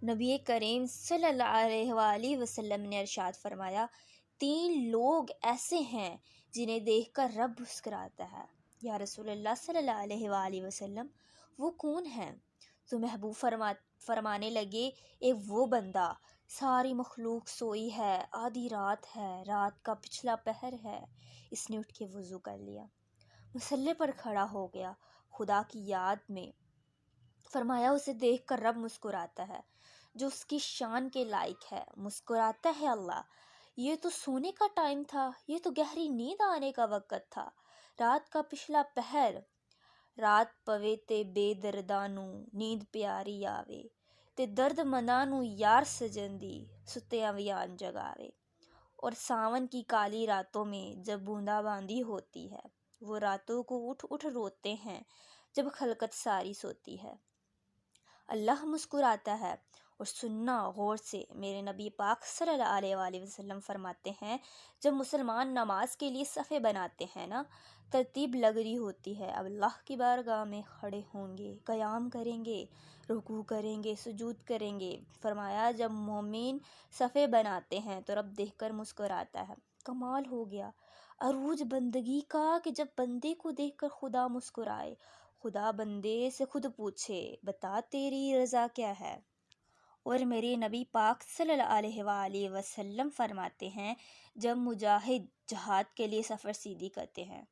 نبی کریم صلی اللہ علیہ وآلہ وسلم نے ارشاد فرمایا، 3 لوگ ایسے ہیں جنہیں دیکھ کر رب مسکراتا ہے۔ یا رسول اللہ صلی اللہ علیہ وآلہ وسلم، وہ کون ہیں؟ تو محبوب فرمانے لگے، ایک وہ بندہ، ساری مخلوق سوئی ہے، آدھی رات ہے، رات کا پچھلا پہر ہے، اس نے اٹھ کے وضو کر لیا، مصلے پر کھڑا ہو گیا، خدا کی یاد میں، فرمایا اسے دیکھ کر رب مسکراتا ہے، جو اس کی شان کے لائق ہے، مسکراتا ہے اللہ۔ یہ تو سونے کا ٹائم تھا، یہ تو گہری نیند آنے کا وقت تھا، رات کا پچھلا پہر، رات پوے تے بے دردانو نیند پیاری آوے، تے درد مندانو یار سجن دی ستیاں ویان جگاوے۔ اور ساون کی کالی راتوں میں جب بوندا باندی ہوتی ہے، وہ راتوں کو اٹھ اٹھ روتے ہیں جب خلقت ساری سوتی ہے۔ اللہ مسکراتا ہے۔ اور سننا غور سے، میرے نبی پاک صلی اللہ علیہ وآلہ وسلم فرماتے ہیں، جب مسلمان نماز کے لیے صفیں بناتے ہیں نا، ترتیب لگ رہی ہوتی ہے، اب اللہ کی بارگاہ میں کھڑے ہوں گے، قیام کریں گے، رکوع کریں گے، سجود کریں گے۔ فرمایا جب مومن صفیں بناتے ہیں تو رب دیکھ کر مسکراتا ہے۔ کمال ہو گیا عروج بندگی کا کہ جب بندے کو دیکھ کر خدا مسکرائے، خدا بندے سے خود پوچھے، بتا تیری رضا کیا ہے۔ اور میرے نبی پاک صلی اللہ علیہ وآلہ وسلم فرماتے ہیں، جب مجاہد جہاد کے لیے سفر سیدھی کرتے ہیں،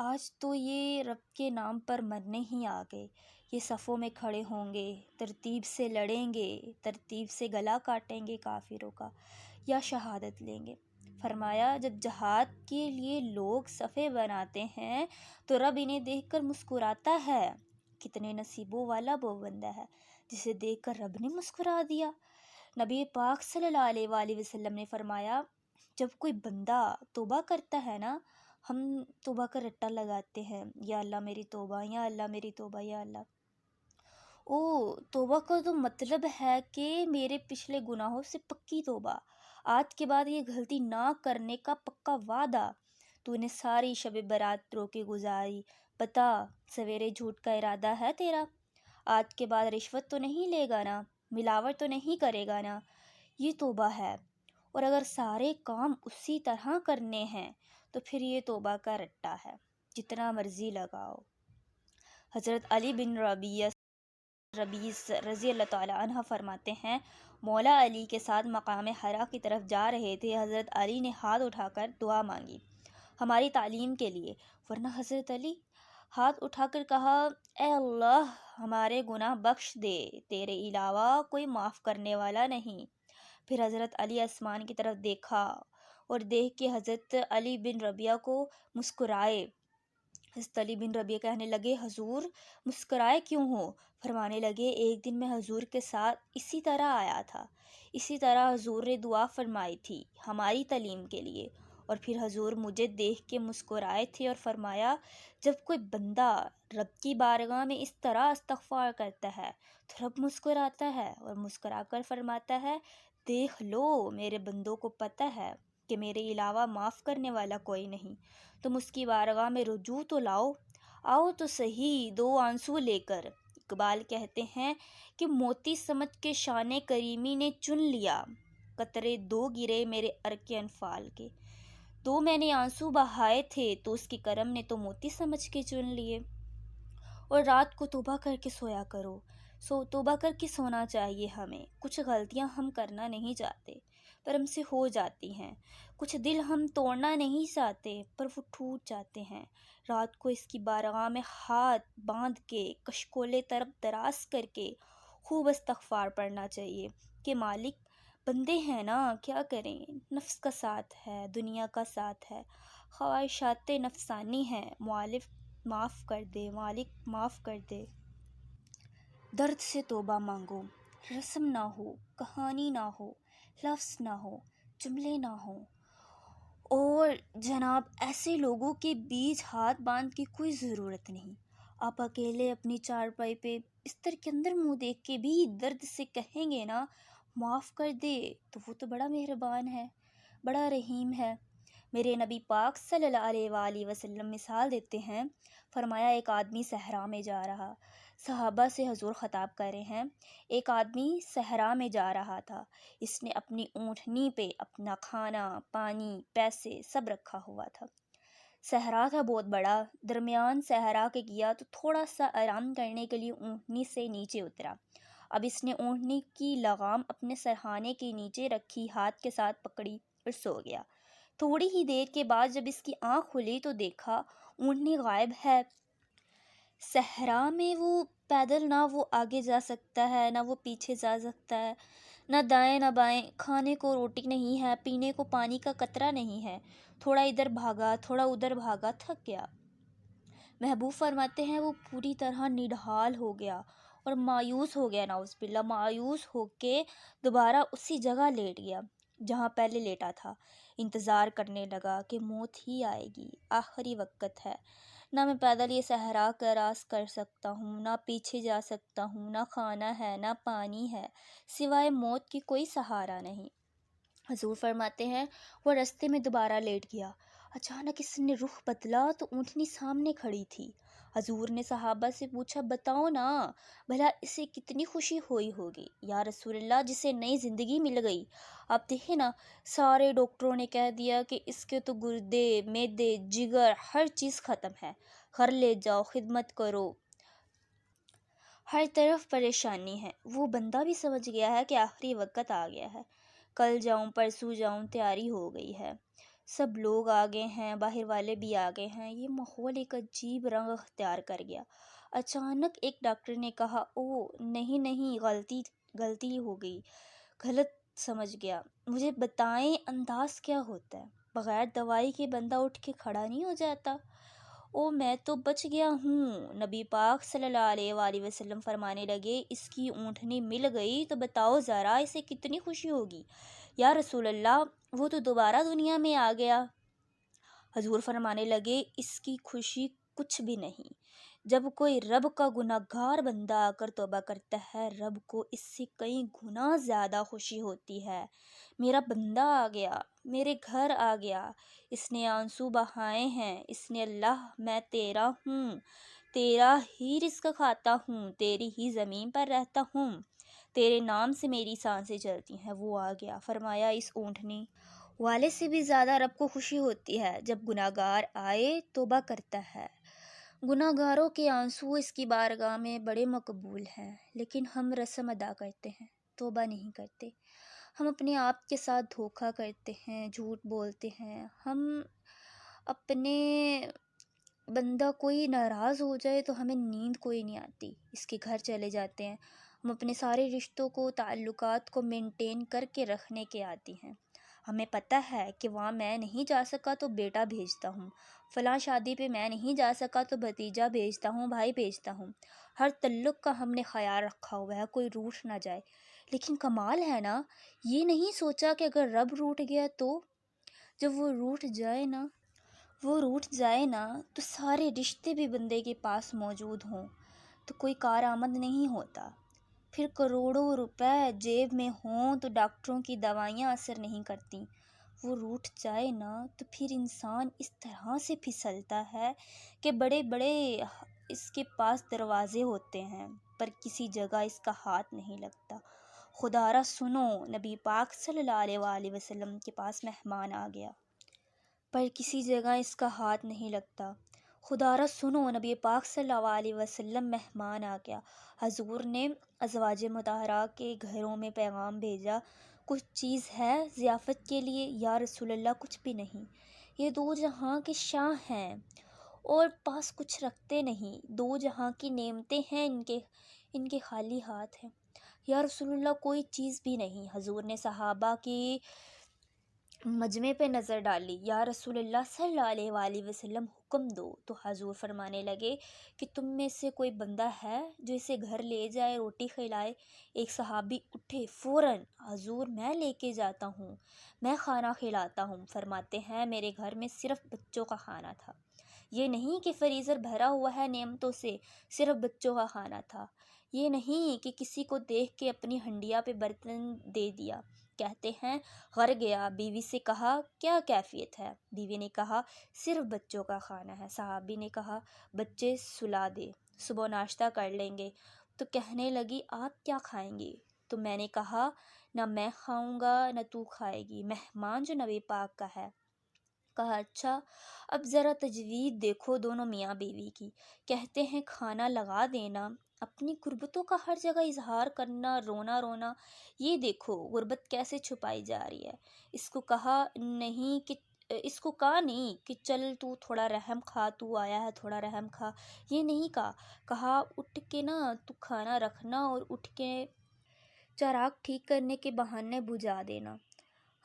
آج تو یہ رب کے نام پر مرنے ہی آ گئے، یہ صفوں میں کھڑے ہوں گے، ترتیب سے لڑیں گے، ترتیب سے گلا کاٹیں گے کافروں کا، یا شہادت لیں گے۔ فرمایا جب جہاد کے لیے لوگ صفیں بناتے ہیں تو رب انہیں دیکھ کر مسکراتا ہے۔ کتنے نصیبوں والا وہ بندہ ہے جسے دیکھ کر رب نے مسکرا دیا۔ نبی پاک صلی اللہ علیہ وآلہ وسلم نے فرمایا، جب کوئی بندہ توبہ کرتا ہے نا، ہم توبہ کا رٹا لگاتے ہیں، یا اللہ میری توبہ، یا اللہ میری توبہ، یا اللہ۔ توبہ کا تو مطلب ہے کہ میرے پچھلے گناہوں سے پکی توبہ، آج کے بعد یہ غلطی نہ کرنے کا پکا وعدہ۔ تو نے ساری شب برات رو کے گزاری، بتا سویرے جھوٹ کا ارادہ ہے تیرا؟ آج کے بعد رشوت تو نہیں لے گا نا، ملاوٹ تو نہیں کرے گا نا؟ یہ توبہ ہے۔ اور اگر سارے کام اسی طرح کرنے ہیں تو پھر یہ توبہ کا رٹا ہے، جتنا مرضی لگاؤ۔ حضرت علی بن ربیعہ رضی اللہ تعالیٰ عنہ فرماتے ہیں، مولا علی کے ساتھ مقام حرا کی طرف جا رہے تھے، حضرت علی نے ہاتھ اٹھا کر دعا مانگی ہماری تعلیم کے لیے، ورنہ حضرت علی ہاتھ اٹھا کر کہا، اے اللہ ہمارے گناہ بخش دے، تیرے علاوہ کوئی معاف کرنے والا نہیں۔ پھر حضرت علی آسمان کی طرف دیکھا اور دیکھ کے حضرت علی بن ربیعہ کو مسکرائے۔ حضرت علی بن ربیعہ کہنے لگے، حضور مسکرائے کیوں ہو؟ فرمانے لگے، ایک دن میں حضور کے ساتھ اسی طرح آیا تھا، اسی طرح حضور نے دعا فرمائی تھی ہماری تعلیم کے لیے، اور پھر حضور مجھے دیکھ کے مسکرائے تھے اور فرمایا، جب کوئی بندہ رب کی بارگاہ میں اس طرح استغفار کرتا ہے تو رب مسکراتا ہے، اور مسکرا کر فرماتا ہے، دیکھ لو میرے بندوں کو پتہ ہے کہ میرے علاوہ معاف کرنے والا کوئی نہیں، تم اس کی بارگاہ میں رجوع تو لاؤ، آؤ تو صحیح 2 آنسو لے کر۔ اقبال کہتے ہیں کہ موتی سمجھ کے شان کریمی نے چن لیا، قطرے 2 گرے میرے ارک انفال کے، 2 میں نے آنسو بہائے تھے تو اس کی کرم نے تو موتی سمجھ کے چن لیے۔ اور رات کو توبہ کر کے سویا کرو، توبہ کر کے سونا چاہیے ہمیں۔ کچھ غلطیاں ہم کرنا نہیں چاہتے پر ہم سے ہو جاتی ہیں، کچھ دل ہم توڑنا نہیں چاہتے پر وہ ٹوٹ جاتے ہیں۔ رات کو اس کی بارگاہ میں ہاتھ باندھ کے، کشکولے طرف دراز کر کے خوب استغفار پڑھنا چاہیے کہ مالک بندے ہیں نا، کیا کریں، نفس کا ساتھ ہے، دنیا کا ساتھ ہے، خواہشات نفسانی ہیں، مالک معاف کر دے، مالک معاف کر دے۔ درد سے توبہ مانگو، رسم نہ ہو، کہانی نہ ہو، لفظ نہ ہو، جملے نہ ہوں، اور جناب ایسے لوگوں کے بیچ ہاتھ باندھ کے کوئی ضرورت نہیں۔ آپ اکیلے اپنی چارپائی پہ بستر کے اندر منہ دیکھ کے بھی درد سے کہیں گے نا، معاف کر دے، تو وہ تو بڑا مہربان ہے، بڑا رحیم ہے۔ میرے نبی پاک صلی اللہ علیہ وآلہ وسلم مثال دیتے ہیں، فرمایا ایک آدمی صحرا میں جا رہا، صحابہ سے حضور خطاب کر رہے ہیں، ایک آدمی صحرا میں جا رہا تھا، اس نے اپنی اونٹنی پہ اپنا کھانا، پانی، پیسے سب رکھا ہوا تھا۔ صحرا تھا بہت بڑا، درمیان صحرا کے گیا تو تھوڑا سا آرام کرنے کے لیے اونٹنی سے نیچے اترا۔ اب اس نے اونٹنی کی لگام اپنے سرہانے کے نیچے رکھی، ہاتھ کے ساتھ پکڑی اور سو گیا۔ تھوڑی ہی دیر کے بعد جب اس کی آنکھ کھلی تو دیکھا اونٹنی غائب ہے۔ صحرا میں وہ پیدل نہ وہ آگے جا سکتا ہے، نہ وہ پیچھے جا سکتا ہے، نہ دائیں نہ بائیں، کھانے کو روٹی نہیں ہے، پینے کو پانی کا قطرہ نہیں ہے۔ تھوڑا ادھر بھاگا، تھوڑا ادھر بھاگا، تھک گیا۔ محبوب فرماتے ہیں وہ پوری طرح نڈھال ہو گیا اور مایوس ہو گیا، نعوذ باللہ، مایوس ہو کے دوبارہ اسی جگہ لیٹ گیا جہاں پہلے لیٹا تھا۔ انتظار کرنے لگا کہ موت ہی آئے گی، آخری وقت ہے، نہ میں پیدل یہ صحرا کراس کر سکتا ہوں، نہ پیچھے جا سکتا ہوں، نہ کھانا ہے، نہ پانی ہے، سوائے موت کی کوئی سہارا نہیں۔ حضور فرماتے ہیں وہ رستے میں دوبارہ لیٹ گیا۔ اچانک اس نے رخ بدلا تو اونٹنی سامنے کھڑی تھی۔ حضور نے صحابہ سے پوچھا، بتاؤ نا بھلا اسے کتنی خوشی ہوئی ہوگی؟ یا رسول اللہ، جسے نئی زندگی مل گئی۔ آپ دیکھیں نا، سارے ڈاکٹروں نے کہہ دیا کہ اس کے تو گردے، معدے، جگر، ہر چیز ختم ہے، گھر لے جاؤ، خدمت کرو، ہر طرف پریشانی ہے۔ وہ بندہ بھی سمجھ گیا ہے کہ آخری وقت آ گیا ہے، کل جاؤں پرسوں جاؤں، تیاری ہو گئی ہے، سب لوگ آگے ہیں، باہر والے بھی آگے ہیں، یہ ماحول ایک عجیب رنگ اختیار کر گیا۔ اچانک ایک ڈاکٹر نے کہا، او نہیں، غلطی ہو گئی، غلط سمجھ گیا، مجھے بتائیں انداز کیا ہوتا ہے؟ بغیر دوائی کے بندہ اٹھ کے کھڑا نہیں ہو جاتا؟ او میں تو بچ گیا ہوں۔ نبی پاک صلی اللہ علیہ وآلہ وسلم فرمانے لگے، اس کی اونٹنی مل گئی تو بتاؤ ذرا اسے کتنی خوشی ہوگی؟ یا رسول اللہ، وہ تو دوبارہ دنیا میں آ گیا۔ حضور فرمانے لگے، اس کی خوشی کچھ بھی نہیں۔ جب کوئی رب کا گناہ گار بندہ آ کر توبہ کرتا ہے، رب کو اس سے کئی گنا زیادہ خوشی ہوتی ہے۔ میرا بندہ آ گیا، میرے گھر آ گیا، اس نے آنسو بہائے ہیں، اس نے اللہ میں تیرا ہوں، تیرا ہی رزق کھاتا ہوں، تیری ہی زمین پر رہتا ہوں، تیرے نام سے میری سانسیں چلتی ہیں، وہ آ گیا۔ فرمایا اس اونٹنی والے سے بھی زیادہ رب کو خوشی ہوتی ہے جب گناہ گار آئے توبہ کرتا ہے۔ گناہ گاروں کے آنسو اس کی بارگاہ میں بڑے مقبول ہیں، لیکن ہم رسم ادا کرتے ہیں، توبہ نہیں کرتے۔ ہم اپنے آپ کے ساتھ دھوکہ کرتے ہیں، جھوٹ بولتے ہیں، ہم اپنے بندہ کوئی ناراض ہو جائے تو ہمیں نیند کوئی نہیں آتی، اس کے گھر چلے جاتے ہیں۔ ہم اپنے سارے رشتوں کو، تعلقات کو مینٹین کر کے رکھنے کے عادی ہیں۔ ہمیں پتہ ہے کہ وہاں میں نہیں جا سکا تو بیٹا بھیجتا ہوں، فلاں شادی پہ میں نہیں جا سکا تو بھتیجا بھیجتا ہوں، بھائی بھیجتا ہوں، ہر تعلق کا ہم نے خیال رکھا ہوا ہے، کوئی روٹھ نہ جائے۔ لیکن کمال ہے نا، یہ نہیں سوچا کہ اگر رب روٹھ گیا تو جب وہ روٹھ جائے نا تو سارے رشتے بھی بندے کے پاس موجود ہوں تو کوئی کارآمد نہیں ہوتا، پھر کروڑوں روپے جیب میں ہوں تو ڈاکٹروں کی دوائیاں اثر نہیں کرتی۔ وہ روٹھ جائے نا تو پھر انسان اس طرح سے پھسلتا ہے کہ بڑے بڑے اس کے پاس دروازے ہوتے ہیں پر کسی جگہ اس کا ہاتھ نہیں لگتا۔ خدا را سنو، نبی پاک صلی اللہ علیہ وآلہ وسلم کے پاس مہمان آ گیا پر کسی جگہ اس کا ہاتھ نہیں لگتا۔ خدا را سنو، نبی پاک صلی اللہ علیہ وسلم مہمان آ گیا۔ حضور نے ازواج مطہرہ کے گھروں میں پیغام بھیجا، کچھ چیز ہے ضیافت کے لیے؟ یا رسول اللہ کچھ بھی نہیں، یہ دو جہاں کے شاہ ہیں اور پاس کچھ رکھتے نہیں، دو جہاں کی نعمتیں ہیں، ان کے خالی ہاتھ ہیں۔ یا رسول اللہ کوئی چیز بھی نہیں۔ حضور نے صحابہ کی مجمع پہ نظر ڈالی، یا رسول اللہ صلی اللہ علیہ وآلہ وسلم حکم دو۔ تو حضور فرمانے لگے کہ تم میں سے کوئی بندہ ہے جو اسے گھر لے جائے، روٹی کھلائے؟ ایک صحابی اٹھے فوراً، حضور میں لے کے جاتا ہوں، میں کھانا کھلاتا ہوں۔ فرماتے ہیں میرے گھر میں صرف بچوں کا کھانا تھا، یہ نہیں کہ فریزر بھرا ہوا ہے نعمتوں سے، صرف بچوں کا کھانا تھا۔ یہ نہیں کہ کسی کو دیکھ کے اپنی ہنڈیا پہ برتن دے دیا۔ کہتے ہیں غر گیا، بیوی سے کہا کیا کیفیت ہے؟ بیوی نے کہا صرف بچوں کا کھانا ہے۔ صحابی نے کہا بچے سلا دے، صبح ناشتہ کر لیں گے۔ تو کہنے لگی آپ کیا کھائیں گی؟ تو میں نے کہا نہ میں کھاؤں گا نہ تو کھائے گی، مہمان جو نبی پاک کا ہے۔ کہا اچھا، اب ذرا تجوید دیکھو دونوں میاں بیوی کی۔ کہتے ہیں کھانا لگا دینا، اپنی غربتوں کا ہر جگہ اظہار کرنا، رونا رونا، یہ دیکھو غربت کیسے چھپائی جا رہی ہے۔ اس کو کہا نہیں کہ چل تو تھوڑا رحم کھا، تو آیا ہے تھوڑا رحم کھا، یہ نہیں کہا۔ کہا اٹھ کے نا تو کھانا رکھنا اور اٹھ کے چراغ ٹھیک کرنے کے بہانے بجھا دینا۔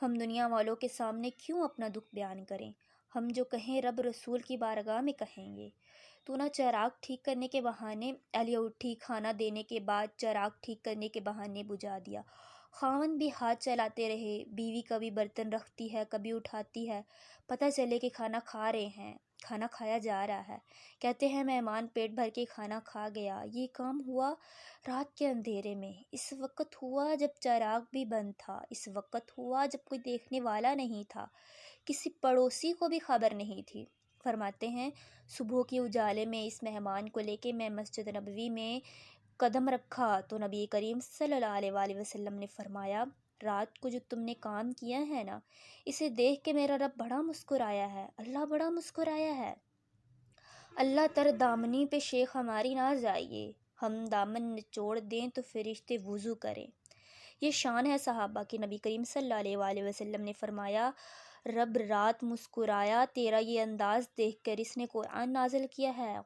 ہم دنیا والوں کے سامنے کیوں اپنا دکھ بیان کریں؟ ہم جو کہیں رب رسول کی بارگاہ میں کہیں گے۔ تو نہ چراغ ٹھیک کرنے کے بہانے، اہلیہ اٹھی کھانا دینے کے بعد چراغ ٹھیک کرنے کے بہانے بجھا دیا۔ خاوند بھی ہاتھ چلاتے رہے، بیوی کبھی برتن رکھتی ہے کبھی اٹھاتی ہے، پتہ چلے کہ کھانا کھا رہے ہیں، کھانا کھایا جا رہا ہے۔ کہتے ہیں مہمان پیٹ بھر کے کھانا کھا گیا۔ یہ کام ہوا رات کے اندھیرے میں، اس وقت ہوا جب چراغ بھی بند تھا، اس وقت ہوا جب کوئی دیکھنے والا نہیں تھا، کسی پڑوسی کو بھی خبر نہیں تھی۔ فرماتے ہیں صبح کے اجالے میں اس مہمان کو لے کے میں مسجد نبوی میں قدم رکھا تو نبی کریم صلی اللہ علیہ وآلہ وسلم نے فرمایا رات کو جو تم نے کام کیا ہے نا، اسے دیکھ کے میرا رب بڑا مسکرایا ہے، اللہ بڑا مسکرایا ہے۔ اللہ تر دامنی پہ شیخ ہماری نہ جائیے، ہم دامن نچوڑ دیں تو فرشتے وضو کریں۔ یہ شان ہے صحابہ کی۔ نبی کریم صلی اللہ علیہ وآلہ وسلم نے فرمایا رب رات مسکرایا، تیرا یہ انداز دیکھ کر اس نے قرآن نازل کیا ہے،